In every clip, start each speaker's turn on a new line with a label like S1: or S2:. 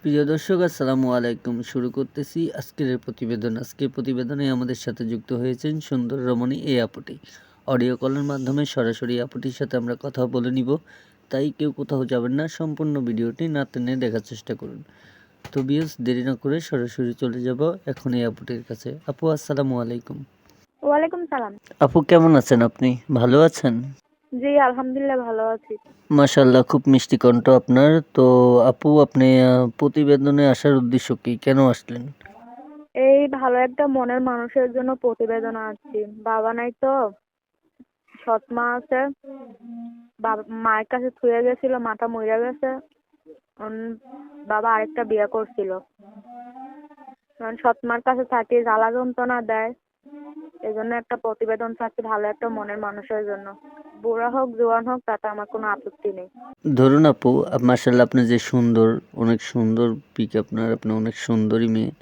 S1: প্রিয় দর্শক আসসালামু আলাইকুম। শুরু করতেছি আজকের প্রতিবেদন। আজকের প্রতিবেদনে আমাদের সাথে যুক্ত হয়েছেন সুন্দর রমণী এই আপুটি। অডিও কলের মাধ্যমে সরাসরি আপুটির সাথে আমরা কথা বলে নিব, তাই কেউ কোথাও যাবেন না, সম্পূর্ণ ভিডিওটি না টেনে দেখার চেষ্টা করুন। তো বিয়স দেরি না করে সরাসরি চলে যাব এখন এই আপুটির কাছে। আপু আসসালামু আলাইকুম।
S2: ওয়ালাইকুম সালাম।
S1: আপু কেমন আছেন আপনি? ভালো আছেন?
S2: জি আলহামদুলিল্লাহ ভালো আছি।
S1: মাশাআল্লাহ, খুব মিষ্টি কণ্ঠ আপনার। তো আপু আপনি প্রতিবেদনে আসার উদ্দেশ্য কি? কেন আসলেন?
S2: এই ভালো একটা মনের মানুষের জন্য প্রতিবেদন আসছি। বাবা নাই তো, সৎ মা আছে। মায়ের কাছে ছুঁয়ে গেছিল, মাটা মরে গেছে। বাবা আরেকটা বিয়ে করছিল। সৎ মার কাছে থাকি, জ্বালা যন্ত্রণা দেয়। এই জন্য একটা প্রতিবেদন চাচ্ছি ভালো একটা মনের মানুষের জন্য। বুড়া হোক জোয়ান হোক তাতে আমার কোনো আপত্তি নেই।
S1: ধরুন আপু, মাশাআল্লাহ আপনি যে সুন্দর, অনেক সুন্দর পিক আপনার, আপনি অনেক সুন্দরী মেয়ে।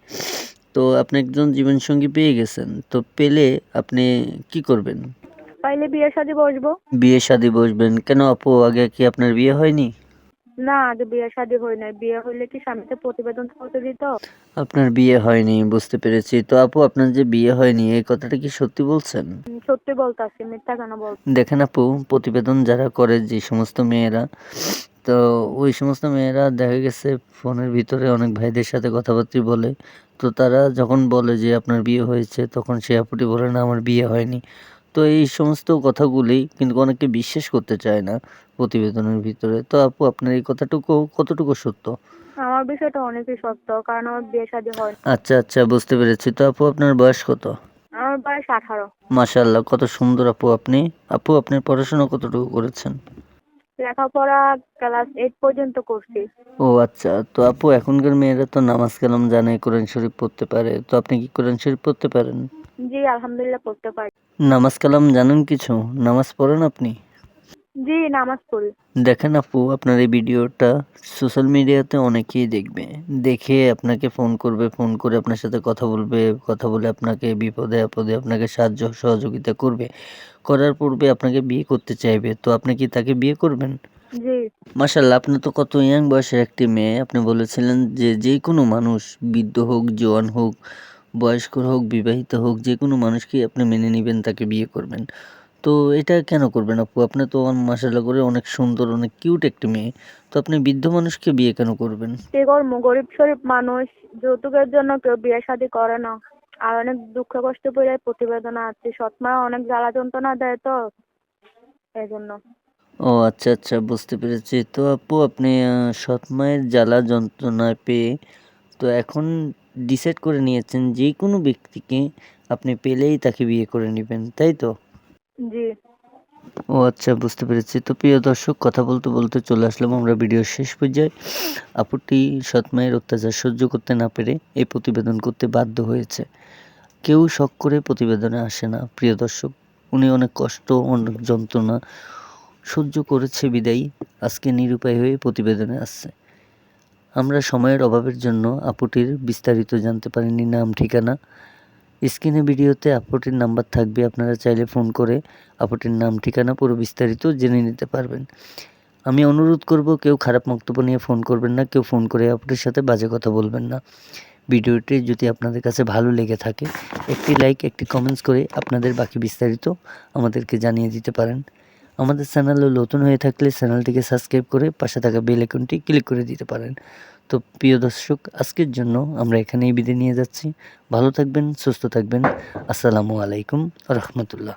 S1: তো আপনি একজন জীবনসঙ্গী পেয়ে গেছেন, তো পেলে আপনি কি করবেন?
S2: পাইলে বিয়ে শাদী বসবো।
S1: বিয়ে শাদী বসবেন কেন আপু? আগে কি আপনার বিয়ে হয়নি?
S2: না, আগে বিয়ে শাদী হয় নাই। বিয়ে হইলে কি স্বামীকে প্রতিবেদন করতে দিত?
S1: আপনার বিয়ে হয়নি, বুঝতে পেরেছি। তো আপু আপনার যে বিয়ে হয়নি এই কথাটা কি সত্যি বলছেন?
S2: সত্যি বলতাছি, মিথ্যা কেন বলবো?
S1: দেখেন আপু, প্রতিবেদন যারা করে যে সমস্ত মেয়েরা, তো ওই সমস্ত মেয়েরা দেখা গেছে ফোনের ভিতরে অনেক ভাইদের সাথে কথাবার্তা বলে। তো তারা যখন বলে যে আপনার বিয়ে হয়েছে, তখন সে আপুটি বলে না আমার বিয়ে হয়নি। তো এই সমস্ত কথাগুলি কিন্তু অনেকে বিশ্বাস করতে চায় না প্রতিবেদনের ভিতরে। তো আপু আপনার এই কথাটুকু কতটুকু সত্য?
S2: আমার বিষয়টা অনেকই সত্য, কারণ আমার বিয়ে শাদী হয়।
S1: আচ্ছা আচ্ছা, বুঝতে পেরেছি। তো আপু আপনার বয়স কত?
S2: আমার বয়স 18।
S1: মাশাআল্লাহ, কত সুন্দর আপু আপনি। আপু আপনার পড়াশোনা কতটুকু করেছেন?
S2: লেখাপড়া ক্লাস 8 পর্যন্ত করছি।
S1: ও আচ্ছা। তো আপু এখনকার মেয়েরা তো নামাজ কালাম জানে, কোরআন শরীফ পড়তে পারে। তো আপনি কি কোরআন শরীফ পড়তে পারেন?
S2: জি আলহামদুলিল্লাহ পড়তে পারি।
S1: নামাজ কালাম জানেন কিছু? নামাজ পড়েন আপনি?
S2: জি নামাজ পড়ি।
S1: দেখেন আপু, আপনার এই ভিডিওটা সোশ্যাল মিডিয়াতে অনেকেই দেখবে। দেখে আপনাকে ফোন করবে, ফোন করে আপনার সাথে কথা বলবে, কথা বলে আপনাকে বিপদে আপদে আপনাকে সাহায্য সহযোগিতা করবে। করার পূর্বে আপনাকে বিয়ে করতে চাইবে। তো আপনি কি তাকে বিয়ে করবেন?
S2: জি
S1: মাশাআল্লাহ, আপনি তো কত ইয়াং বয়সের একটি মেয়ে। আপনি বলেছিলেন যে যেকোনো মানুষ, বৃদ্ধ হোক, জোয়ান হোক, বয়স্ক হোক, বিবাহিত হোক, যেকোনো মানুষকেই আপনি মেনে নিবেন, তাকে বিয়ে করবেন। তো এটা কেন করবেন আপু? আপনি তো মাশাআল্লাহ করে অনেক সুন্দর, অনেক কিউট একটি মেয়ে। তো আপনি বৃদ্ধ মানুষকে বিয়ে কেন করবেন?
S2: কি করবো, গরিব শরীফ মানুষ, যৌতুকের জন্য কেউ বিয়ে শাদী করে না। আর অনেক দুঃখ কষ্ট পেয়ে প্রতিবেদন আছে। সৎ মা অনেক জ্বালা যন্ত্রণা দেয় তো, এই জন্য।
S1: ও আচ্ছা আচ্ছা, বুঝতে পেরেছি। তো আপু আপনি সৎ মায়ের জ্বালা যন্ত্রণায় পেয়ে তো এখন ডিসাইড করে নিয়েছেন যে কোনো ব্যক্তিকে আপনি পেলেই তাকে বিয়ে করে নেবেন, তাই তো?
S2: জি
S1: ও আচ্ছা, বুঝতে পেরেছি। তো প্রিয় দর্শক, কথা বলতে বলতে চলে আসলাম আমরা ভিডিওর শেষ পর্যায়ে। আপুটি সৎ মায়ের অত্যাচার সহ্য করতে না পেরে এই প্রতিবেদন করতে বাধ্য হয়েছে। কেউ শখ করে প্রতিবেদনে আসে না প্রিয় দর্শক। উনি অনেক কষ্ট, অনেক যন্ত্রণা সহ্য করেছে বিদায়ী আজকে নিরুপায় হয়ে প্রতিবেদনে আসছে। আমরা সময়ের অভাবের জন্য আপুটির বিস্তারিত জানতে পারিনি, নাম ঠিকানা। স্ক্রিনে ভিডিওতে আপুটির নাম্বার থাকবে, আপনারা চাইলে ফোন করে আপুটির নাম ঠিকানা পুরো বিস্তারিত জেনে নিতে পারবেন। আমি অনুরোধ করব, কেউ খারাপ বক্তব্য নিয়ে ফোন করবেন না, কেউ ফোন করে আপুটির সাথে বাজে কথা বলবেন না। ভিডিওটি যদি আপনাদের কাছে ভালো লেগে থাকে, একটি লাইক, একটি কমেন্টস করে আপনাদের বাকি বিস্তারিত আমাদেরকে জানিয়ে দিতে পারেন। আমাদের চ্যানেলে নতুন হয়ে থাকলে চ্যানেলটিকে সাবস্ক্রাইব করে পাশে থাকা বেল আইকনটি ক্লিক করে দিতে পারেন। তো প্রিয় দর্শক, আজকের জন্য আমরা এখানেই বিদায় নিয়ে যাচ্ছি। ভালো থাকবেন, সুস্থ থাকবেন। আসসালামু আলাইকুম রহমতুল্লাহ।